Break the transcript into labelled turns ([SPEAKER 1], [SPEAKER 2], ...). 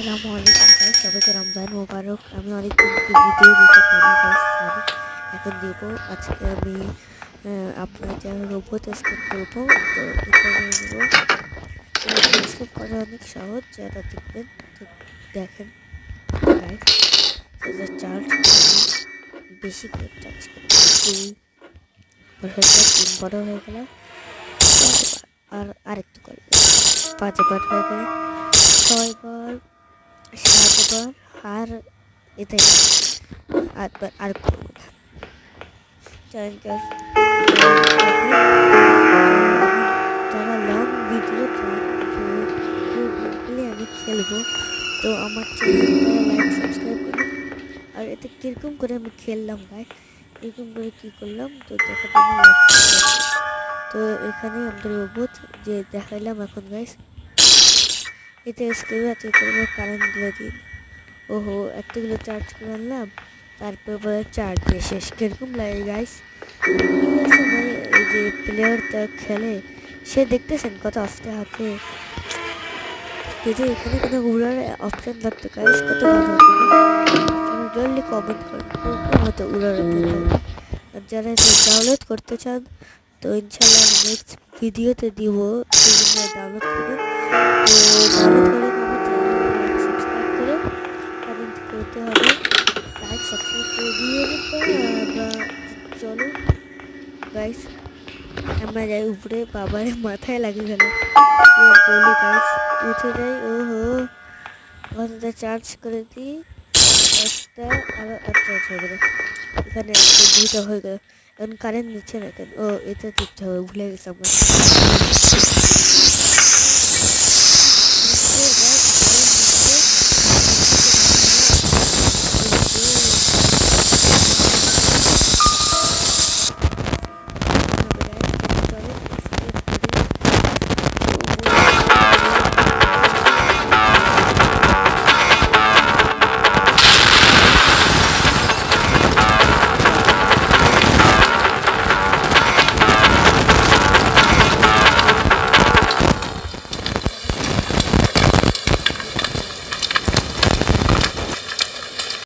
[SPEAKER 1] আসসালামু আলাইকুম গাইস, সবাইকে রমজান মোবারক। আমি অনেকদিন থেকে ভিডিও দিতে পারি গাইস, সরি। এখন দেব। আজকে আমি আপনাকে রোবট স্কেপ করবো। তো এখানে নেব। স্কেপ করা অনেক সহজ, যারা দেখবেন। তো দেখেন গাইস, চার্জ বেশি করে চার্জ করে 2 বড় হয়ে গেল, 3 বড় হয়ে গেল, আর আরেকটু করে 5 বার হয়ে গেল, 6 বার, 7 বার, আর এটাই আর করবো না। যারা লং ভিডিও চান যে আমি খেলবো, তো আমার চ্যানেলটা লাইক সাবস্ক্রাইব করুন। আর এতে কিরকম করে আমি খেললাম গাইস, এরকম করে কি করলাম তো দেখার জন্য লাইক সাবস্ক্রাইব। তো এখানে আমাদের রোবট যে দেখাইলাম এখন গাইস, এতে স্ক্রিন আছে করবো কারেন্টগুলো দিন। ওহো, এতগুলো চার্জ করে আনলাম, তারপর বলে চার্জ দিয়ে শেষ। কিরকম লাগে গাইস? এই আছে মানে এই যে প্লেয়ারটা খেলে, সে দেখতেছেন কত আস্তে হাতে। যদি এখানে কোনো উড়ার অপশন থাকতো গাইস, কত ভালো হতো না? আপনারা জলদি কমেন্ট করেন কিরকম হতো উড়ার অপশন। আর যারা ডাউনলোড করতে চান, তো ইনশাল্লাহ আমি নেক্সট ভিডিওতে দিব, সেজন্য ডাউনলোড করবেন। তো ডাউনলোড করে আমার চ্যানেলটা লাইক সাবস্ক্রাইব করে কমেন্ট করতে হবে। লাইক সাবস্ক্রাইব করে দিয়ে বা চলো গাইস, আমরা যাই উপরে। বাবার মাথায় লাগে গেল, বলি গাইস, উঠে যাই। ওহো, ঘন্টা চার্জ করে দিই, একটা আরো চার্জ হয়ে গেল। এখানে একটা 2টা হয়ে গেল। এখন কারেন্ট নিচ্ছে না কেন? ও, এটা টিপতে হবে, ভুলে গেছি আমরা।